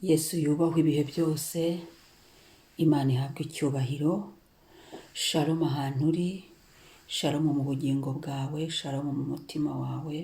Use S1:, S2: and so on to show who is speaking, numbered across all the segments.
S1: Yesu yubahwe ibihe byose, Imana ihabwe icyubahiro. Shalom ahantu uri, shalom mu bugingo bwawe, shalom mu mutima wawe,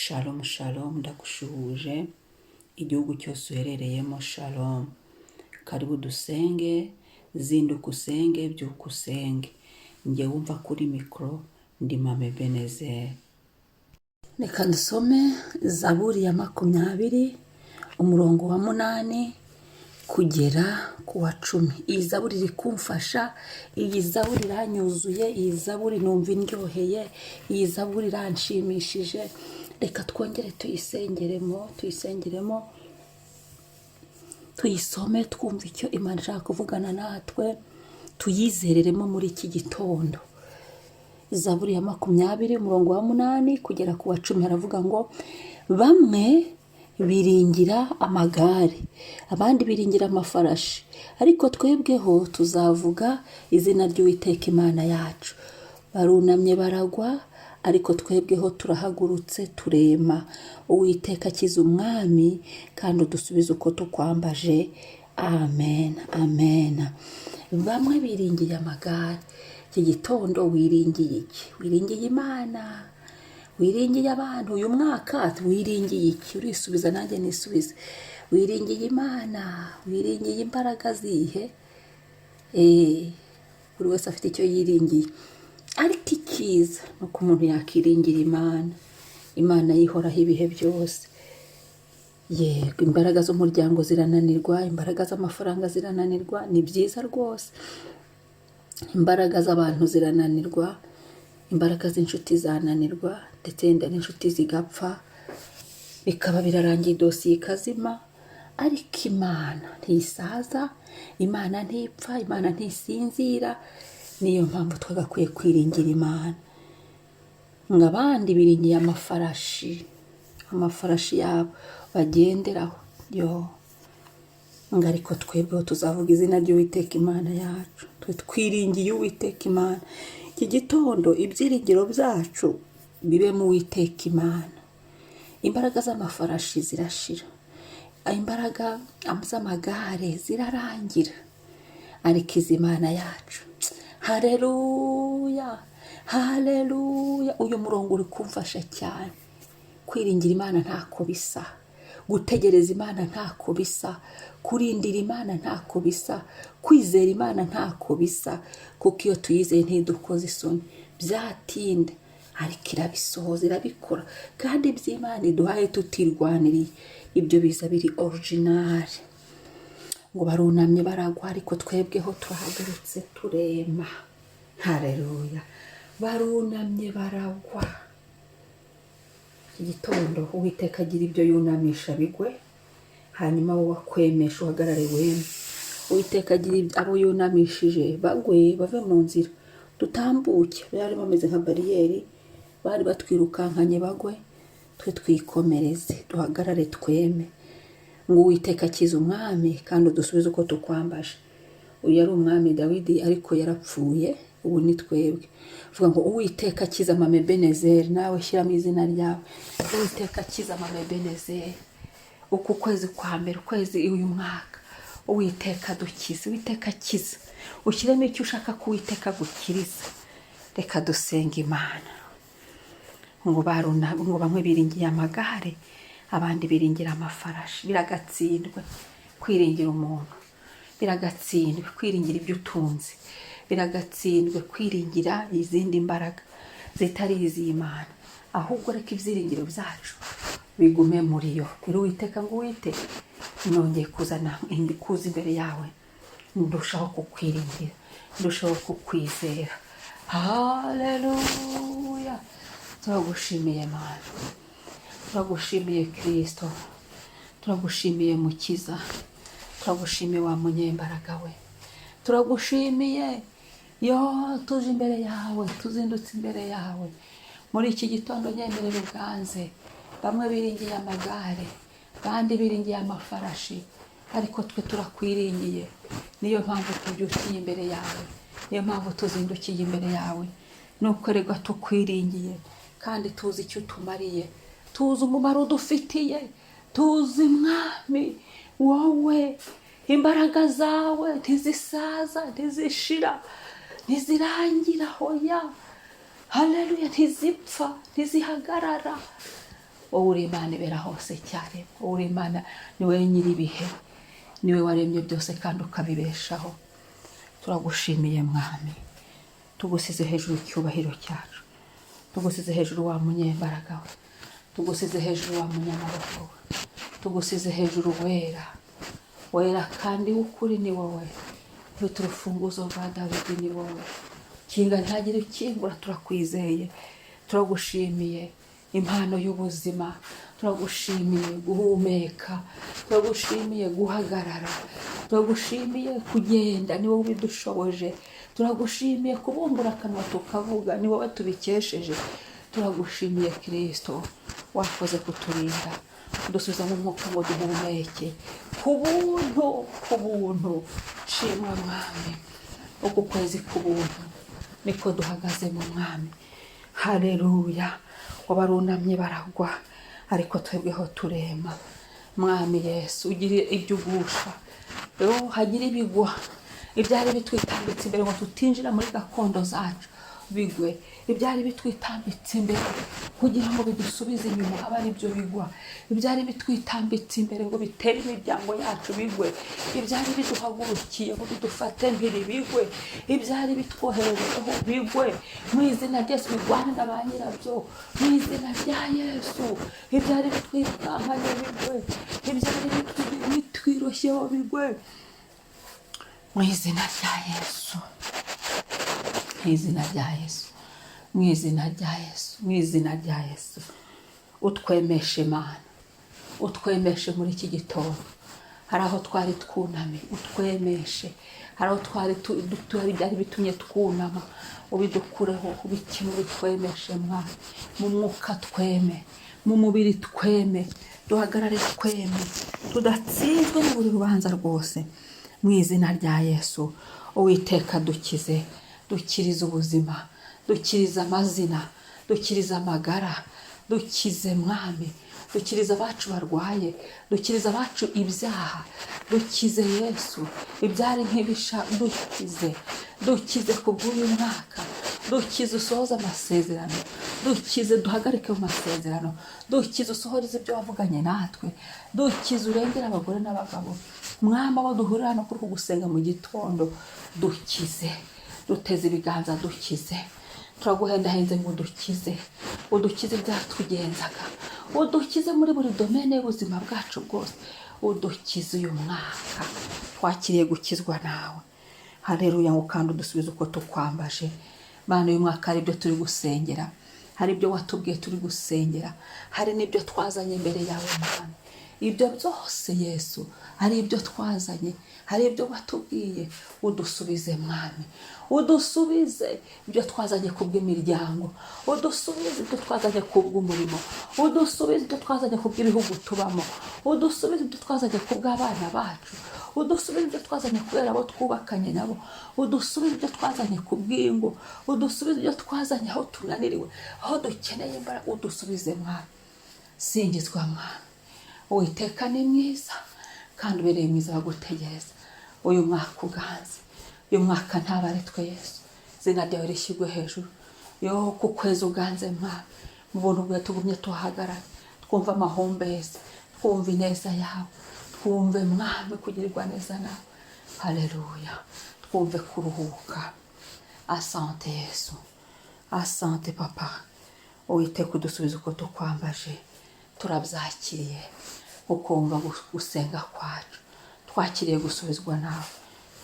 S1: shalom shalom. Ndagushuhuje igihugu cyose uherereyemo, shalom. Karibu dusenge, zinduka usenge, byuka usenge. Njye wumva kuri mikoro ndi Mame Benezeri. Reka dusome Zaburi ya 20 umurongo wa 8 kugera ku wa 10. Iyi Zaburi iri kumfasha, iyi Zaburi iranyuzuye, iyi Zaburi numva indyoheye, iyi Zaburi iranshimishije. Reka twongere tuyisengeremo, tuyisome twumva icyo Imana ishaka kuvugana natwe, tuyizereremo muri iki gitondo. Zaburi ya 20 umurongo wa 8 kugera ku wa 10 haravuga ngo bamwe biringira amagare, abandi biringira amafarashi, ariko twebweho tuzavuga izina ry'Uwiteka Imana yacu. Barunamye baragwa, ariko twebweho turahagurutse turema. Uwiteka akiza umwami, kandi udusubize uko tukwambaje. Amen, amen. Bamwe biringiye amagare. Iki gitondo wiringiye iki? Wiringiye Imana? Wiringiye abantu? Uyu mwaka wiringiye iki? Urisubiza nanjye nisubize. Wiringiye Imana? Wiringiye imbaraga zihe? Buri wese afite icyo yiringiye, ariko icyiza ni uko umuntu yakiringira Imana. Imana yihoraho ibihe byose. Yego, imbaraga z'umuryango zirananirwa, imbaraga z'amafaranga zirananirwa, ni byiza rwose. Imbaraga z'abantu zirananirwa, imbaraga z'inshuti zananirwa, ndetse n'inshuti zigapfa, bikaba birarangiye idosiye ikazima. Ariko Imana ntisaza, Imana ntipfa, Imana ntisinzira. Niyo mpamvu twagakwiye kwiringira Imana. Ngabandi biringiye amafarashi yabo bagenderaho. Ariko twebweho tuzavuga izina ry'Uwiteka Imana yacu. Twiringiye Uwiteka Imana. Iki gitondo ibyiringiro byacu bibe mu Uwiteka Imana. Imbaraga z'amafarashi zirashira, imbaraga z'amagare zirarangira, ariko izi Imana yacu. Haleluya, haleluya. Uyu murongo uri kumfasha cyane. Kwiringira Imana ntako bisa, gutegereza Imana ntako bisa, kurindira Imana ntako bisa, kwizera Imana ntako bisa, kuko iyo tuyizeye ntidukoze isoni. Byatinda ariko irabisohoza, irabikora. kandi iby'Imana iduhaye tutirwaniriye, ibyo biza biri original. Ngo barunamye baragwa, ariko twebweho turahagurutse turema. Haleluya. Barunamye baragwa. Iki gitondo Uwiteka agira ibyo yunamisha bigwe, hanyuma wowe wakwemesha uhagarare weme. Uwiteka agira abo yunamishije bagwe, bave mu nzira dutambuke. Bari bameze nka bariyeri, bari batwirukankanye bagwe, twe twikomereze duhagarare tweme. Ngo Uwiteka akiza umwami, kandi udusubize uko tukwambaje. Uyu yari umwami Dawidi, ariko yarapfuye, ubu ni twebwe. Vuga ngo Uwiteka akiza Mame Benezeri. Nawe shyiramo izina ryawe. Uwiteka akiza Mame Benezeri. Uku kwezi kwa mbere, ukwezi uyu mwaka, Uwiteka dukize, Uwiteka akiza. Ushyiremo icyo ushaka ko Uwiteka gukiriza. Reka dusenga Imana. Ngo bamwe biringiye amagare, abandi biringira amafarashi. Biragatsindwe kwiringira umuntu, biragatsindwe kwiringira ibyo utunze, biragatsindwe kwiringira izindi mbaraga zitari iz'Imana. Ahubwo reka ibyiringiro byacu bigume muri yo. Uwiteka ngo Uwiteka nongeye kuza imbere yawe, ndushaho kukwiringira, ndushaho kukwizera. Haleluya. Turagushimiye Mana, turagushimiye Kristo, turagushimiye Mukiza, turagushimiye wa munyembaraga we. Turagushimiye tuje imbere yawe, tuzindutse imbere yawe muri iki gitondo. Nyemerera ubwanze. Bamwe biringiye amagare, bandi biringiye amafarashi, ariko twe turakwiringiye. Niyo mpamvu tubyukiye imbere yawe, niyo mpamvu tuzindukiye imbere yawe. Nuko rega tukwiringiye, kandi tuzi icyo utumariye, tuzi umumaro udufitiye, tuzi Mwami wowe imbaraga zawe ntizisaza, ntizishira, ntizirangira, hoya, haleluya, ntizipfa, ntizihagarara. wowe uri Imana ibera hose cyane, wowe uri Imana, ni wowe nyir'ibihe, ni wowe waremye byose kandi ukabibeshaho. Turagushimiye mwami, tugusize hejuru icyubahiro cyacu, tugusize hejuru wa munyembaraga we, tugusize hejuru wa munyamaboko we, tugusize hejuru wera, wera kandi w'ukuri ni wowe, ufite urufunguzo rwa Dawidi ni wowe, kinga ntagire ukingura, turakwizeye, turagushimiye impano y'ubuzima, turagushimiye guhumeka, turagushimiye guhagarara, turagushimiye kugenda, ni wowe ubidushoboje, turagushimiye kubumbura akanwa tukavuga, ni wowe tubikesheje. Turagushimiye Kristo, wakoze kuturinda, udusubiza mu mwuka ngo duhumeke ku buntu. Shimwa mwami, uku kwezi ku buntu niko duhagaze mu mwami. Haleluya, wabarunamye baragwa ariko twebweho turema. Mwami Yesu, ugire ibyo ugusha, hagire ibigwa ibyari bitwitambitse imbere ngo tutinjira muri gakondo zacu, bigwe ibyari bitwitambitse imbere kugira ngo bidusubize inyuma, aba ari byo bigwa. Ibyari bitwitambitse imbere ngo bitere imiryango yacu, bigwe. Ibyari biduhagurukiye ngo bidufate mpiri, bigwe. Ibyari bitwoherejeho, bigwe mu izina rya Yesu, bigwane na ba nyirabyo mu izina rya Yesu. Ibyari bitwikanganye, bigwe. Ibyari bitwiroshyeho, bigwe mu izina rya Yesu, mu izina rya Yesu, mu izina rya Yesu, mu izina rya Yesu. Utwemeshe Mana, utwemeshe muri iki gitondo. Hari aho twari twunamye, utwemeshe. Hari aho twari byari bitumye twunama, ubidukureho, ubikemure, utwemeshe Mwana. Mu mwuka tweme, mu mubiri tweme, duhagarare tweme, tudatsinzwe na buri rubanza rwose. Mu izina rya Yesu, Uwiteka dukize, dukirize ubuzima, dukirize amazina, dukirize amagara, dukize Mwami, dukirize abacu barwaye, dukirize abacu ibyaha, dukize Yesu, ibyari nk'ibisha, dukize kubw'uyu mwaka, dukize usohoze amasezerano, dukize duhagarike mu masezerano, dukize usohoreze ibyo wavuganye natwe, dukize urengera abagore n'abagabo. Mwami, abo duhurira no kuri gusenga mu gitondo, dukize, duteze ibiganza, dukize. Turaguhendahenze ngo udukize ibyatugenzaga, udukize muri buri domene y'ubuzima bwacu bwose, udukize uyu mwaka. Twakiriye gukizwa nawe. Haleluya, ngo kandi udusubize uko tukwambaje. Mana, uyu mwaka hari ibyo turi gusengera, hari ibyo watubwiye turi gusengera, hari n'ibyo twazanye imbere yawe Mana. Ibyo byose Yesu, hari ibyo twazanye, hari ibyo watubwiye, udusubize Mwami, udusubize ibyo twazanye kubw'imiryango, udusubize ibyo twazanye kubw'umurimo, udusubize ibyo twazanye kubw'ibihugu tubamo, udusubize ibyo twazanye kubw'abana bacu, udusubize ibyo twazanye kubera abo twubakanye nabo, udusubize ibyo twazanye kubw'ingo, udusubize ibyo twazanye aho tunaniriwe, aho dukeneye imbaraga, udusubize Mwami. Singizwa Mwami, Uwiteka ni mwiza kandi ubereye mwiza wagutegereza. Uyu mwaka uganze, uyu mwaka ntabare twe Yesu, izina ryawe rishyirwe hejuru. Yo ku kwezi uganze Mwami, mu buntu bwawe tugumye tuhagarara, twumva amahumbezi, twumva ineza yawe, twumve Mwami kugirirwa neza nawe. Haleluya, twumve kuruhuka. Asante Yesu, asante Papa. Uwiteka udusubize uko tukwambaje, turabyakiriye. Ukumva gusenga kwacu, twakiriye gusubizwa nawe,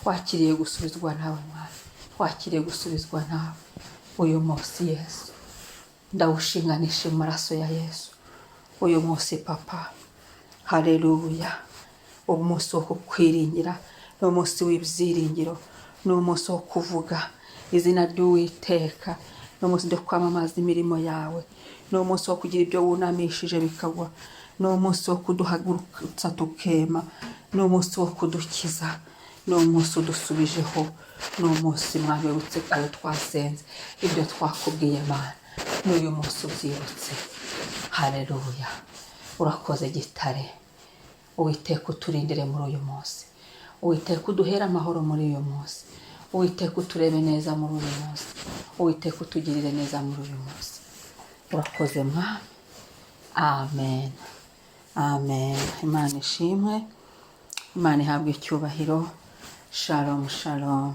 S1: twakiriye gusubizwa nawe Mwami, twakiriye gusubizwa nawe. Uyu munsi Yesu, ndawushinganisha mu maraso ya Yesu. Uyu munsi Papa, haleluya, umunsi wo kukwiringira, ni umunsi w'ibyiringiro, ni umunsi wo kuvuga izina ry'Uwiteka, ni umunsi wo kwamamaza imirimo yawe, ni umunsi wo kugira ibyo wunamishije bikagwa, ni umunsi wo kuduhagurutsa tukema, ni umunsi wo kudukiza, ni umunsi udusubijeho, ni umunsi Mwami wibutse ayo twasenze, ibyo twakubwiye Mana, n'uyu munsi ubyibutse. Haleluya, urakoze gitare, Uwiteka uturindire muri uyu munsi. Uwiteka uduhere amahoro muri uyu munsi. Uwiteka uturebe neza muri uyu munsi. Uwiteka utugirire neza muri uyu munsi. Urakoze Mwami. Amen. Amen. Imana ishimwe. Imana ihabwe icyubahiro. Shalom, shalom.